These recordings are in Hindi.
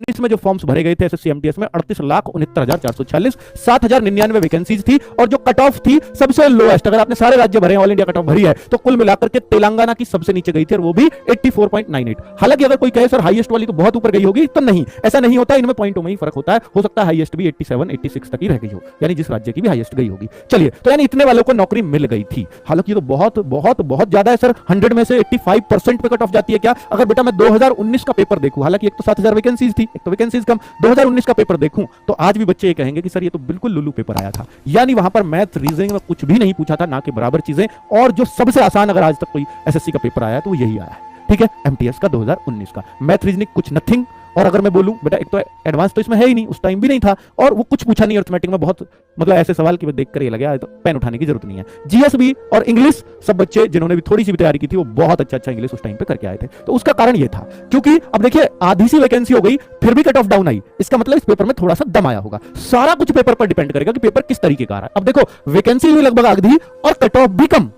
में जो फॉर्म्स भरे गए थे एसएससी एमटीएस में 38,69,446, 7,099 वैकेंसीज थी और जो कट ऑफ थी सबसे लोएस्ट, अगर आपने सारे राज्य भरे हैं, ऑल इंडिया कट ऑफ भरी है, तो कुल मिलाकर के तेलंगाना की सबसे नीचे गई थी और वो भी 84.98। हालांकि अगर कोई कहे सर हाईएस्ट वाली तो बहुत ऊपर गई होगी, तो नहीं, ऐसा नहीं होता, इनमें पॉइंटों में ही फर्क होता है। हो सकता है हाईएस्ट भी 87, 86 तक ही रह गई हो, यानी जिस राज्य की भी हाईएस्ट गई होगी। चलिए, तो यानी इतने वालों को नौकरी मिल गई थी। हालांकि ये तो बहुत बहुत बहुत ज्यादा है सर, 100 में से 85% पे कट ऑफ जाती है क्या? अगर बेटा मैं 2019 का पेपर देखूं, हालांकि एक तो 7,000 वैकेंसीज थी, एक तो वैकेंसीज कम, 2019 का पेपर देखूं तो आज भी बच्चे ये कहेंगे कि सर ये तो बिल्कुल लुल्लू पेपर आया था, यानी वहां पर मैथ रीजनिंग में कुछ भी नहीं पूछा था, ना के बराबर चीजें, और जो सबसे आसान अगर आज तक कोई एसएससी का पेपर आया है तो वो यही आया है। ठीक है, एमटीएस का 2019 का मैथ रीजनिंग कुछ नथिंग। और अगर मैं बोलूं बेटा एक तो एडवांस तो इसमें है ही नहीं, उस टाइम भी नहीं था, और वो कुछ पूछा नहीं अर्थमेटिक में, बहुत मतलब ऐसे सवाल कि देख कर ये लगा तो पेन उठाने की जरूरत नहीं है। जीएस भी और इंग्लिश, सब बच्चे जिन्होंने भी थोड़ी सी भी तैयारी की थी वो बहुत अच्छा इंग्लिश उस टाइम पे करके आए थे। तो उसका कारण ये था, क्योंकि अब देखिए आधी सी वैकेंसी हो गई फिर भी कट ऑफ डाउन आई, इसका मतलब इस पेपर में थोड़ा सा दम आया होगा। सारा कुछ पेपर पर डिपेंड करेगा कि पेपर किस तरीके का आ रहा है। अब देखो वैकेंसी भी लगभग आधी और कट ऑफ भी कम,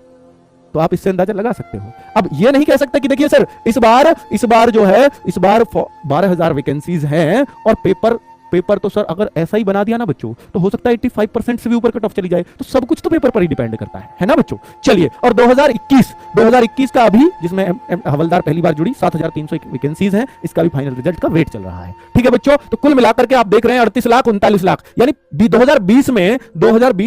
तो आप इससे अंदाजा लगा सकते हो। अब ये नहीं कह सकते कि देखिए सर इस बार जो है, इस बार 12,000 वैकेंसीज हैं और पेपर तो सर अगर ऐसा ही बना दिया ना बच्चों, तो हो सकता है 85% से भी ऊपर कट ऑफ चली जाए। तो सब कुछ तो पेपर पर ही डिपेंड करता है ना बच्चों। चलिए, और 2021 का अभी, जिसमें हवलदार पहली बार जुड़ी, 7,300 वैकेंसीज हैं, इसका भी फाइनल रिजल्ट का वेट चल रहा है। ठीक है बच्चों, तो कुल मिलाकर के आप देख रहे हैं 38 लाख 39 लाख, यानी 2020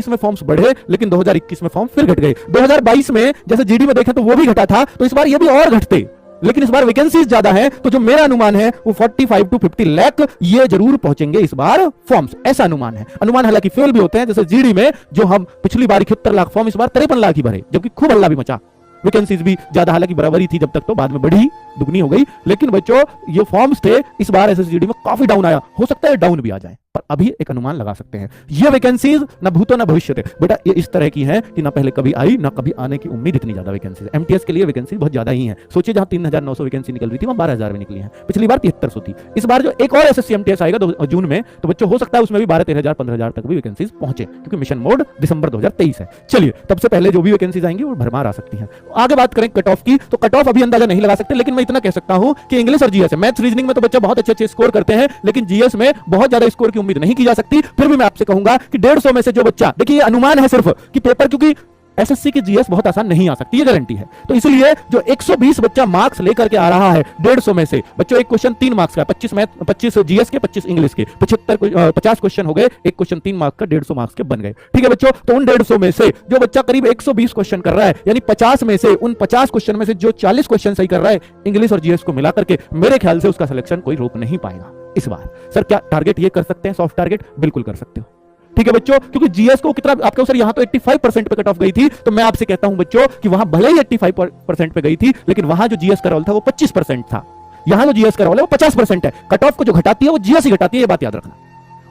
में फॉर्म्स बढ़े, लेकिन 2021 में फॉर्म फिर घट गए। 2022 में जैसे जीडी में देखा तो वो भी घटा था, तो इस बार ये भी और घटते, लेकिन इस बार वैकेंसीज ज्यादा है, तो जो मेरा अनुमान है वो 45 to 50 लाख ये जरूर पहुंचेंगे इस बार फॉर्म्स, ऐसा अनुमान है। अनुमान हालांकि फेल भी होते हैं, जैसे जीडी में जो हम पिछली बार 71 लाख फॉर्म, इस बार 53 लाख ही भरे, जबकि खूब हल्ला भी मचा। वैकेंसीज भी ज्यादा हालांकि बराबर ही थी जब तक, तो बाद में बढ़ी, दुगनी हो गई, लेकिन बच्चों ये फॉर्म्स थे इस बार एसएसजीडी में काफी डाउन आया, हो सकता है डाउन भी आ जाए, पर अभी एक अनुमान लगा सकते हैं। ये वैकेंसीज न भूतो न भविष्य थे बेटा, ये इस तरह की है कि ना पहले कभी आई ना कभी आने की उम्मीद। इतनी ज्यादा वैकेंसीज एमटीएस के लिए वैकेंसी बहुत ज्यादा ही है। सोचिए जहां 3,900 वैकेंसी निकल रही थी वहां 12,000 में निकली है, पिछली बार 7300 थी। इस बार जो एक और एसएससी एमटीएस आएगा जून में, तो बच्चों हो सकता है उसमें भी 12,000-13,000 15,000 तक भी वैकेंसीज पहुंचे, क्योंकि मिशन मोड दिसंबर 2023 है। चलिए, तब से पहले जो भी वैकेंसीज आएंगी वो भरमार आ सकती है। आगे बात करें कट ऑफ की, तो कट ऑफ अभी अंदाजा नहीं लगा सकते, लेकिन मैं इतना कह सकता हूं कि इंग्लिश और जीएस है, मैथ्स रीजनिंग में तो बच्चे बहुत अच्छे स्कोर करते हैं, लेकिन जीएस में बहुत ज्यादा स्कोर की उम्मीद नहीं की जा सकती। फिर भी मैं आपसे कहूंगा कि 150 में से जो बच्चा, देखिए अनुमान है सिर्फ कि पेपर, क्योंकि एसएससी की जीएस बहुत आसान नहीं आ सकती, ये गारंटी है, तो इसलिए जो 120 बच्चा मार्क्स लेकर के आ रहा है 150 में से, बच्चों एक क्वेश्चन 3 मार्क्स का, 25 मैथ, 25 जीएस के, 25 इंग्लिश के, 50 क्वेश्चन हो गए, एक क्वेश्चन 3 मार्क्स का, 150 मार्क्स के बन गए। ठीक है बच्चों, तो उन 150 में से जो बच्चा करीब 120 क्वेश्चन कर रहा है, यानी 50 में से, उन 50 क्वेश्चन में से जो 40 क्वेश्चन सही कर रहा है इंग्लिश और जीएस को मिलाकर के, मेरे ख्याल से उसका सिलेक्शन कोई रोक नहीं पाएगा इस बार। सर क्या टारगेट ये कर सकते हैं, सॉफ्ट टारगेट? बिल्कुल कर सकते हो। ठीक है बच्चों, क्योंकि जीएस को कितना आपका सर यहां तो 85% पे कट ऑफ गई थी, तो मैं आपसे कहता हूं बच्चों कि वहां भले ही 85% पे गई थी, लेकिन वहां जो जीएस का रोल था वो 25% था, यहां जो जीएस का रोल है वो 50% है। कट ऑफ को जो घटाती है वो जीएस ही घटाती है, ये बात याद रखना,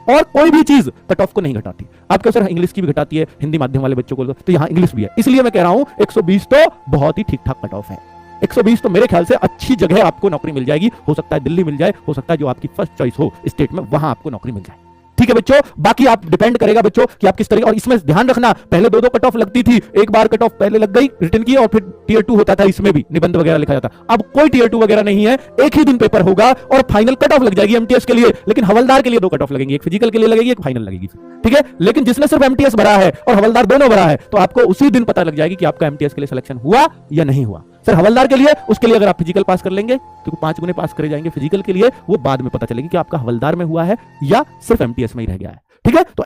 और कोई भी चीज कट ऑफ को नहीं घटाती। आपके सर इंग्लिश की भी घटाती है, हिंदी माध्यम वाले बच्चों को, तो यहां इंग्लिश भी है, इसलिए मैं कह रहा हूं 120 तो बहुत ही ठीक ठाक कट ऑफ है। 120 तो मेरे ख्याल से अच्छी जगह आपको नौकरी मिल जाएगी, हो सकता है दिल्ली मिल जाए, हो सकता है जो आपकी फर्स्ट चॉइस हो स्टेट में वहां आपको नौकरी मिल जाए। ठीक है बच्चों, बाकी आप डिपेंड करेगा बच्चों कि आप किस तरीके, और इसमें ध्यान रखना पहले 2-2 कट ऑफ लगती थी, एक बार कट ऑफ पहले लग गई रिटर्न की, और फिर टियर 2 होता था, इसमें भी निबंध वगैरह लिखा जाता। अब कोई टियर 2 वगैरह नहीं है, एक ही दिन पेपर होगा और फाइनल कट ऑफ लग जाएगी एमटीएस के लिए, लेकिन हवलदार के लिए 2 कट ऑफ लगेंगी, एक फिजिकल के लिए लगेगी, एक फाइनल लगेगी। ठीक है, लेकिन जिसने सिर्फ एमटीएस भरा है और हवलदार दोनों भरा है, तो आपको उसी दिन पता लग जाएगी कि आपका एमटीएस के लिए सिलेक्शन हुआ या नहीं हुआ। सर हवलदार के लिए, उसके लिए अगर आप फिजिकल पास कर लेंगे, क्योंकि 5 गुने पास करे जाएंगे फिजिकल के लिए, वो बाद में पता चलेगी कि आपका हवलदार में हुआ है या सिर्फ एमटीएस में ही रह गया है। ठीक है, तो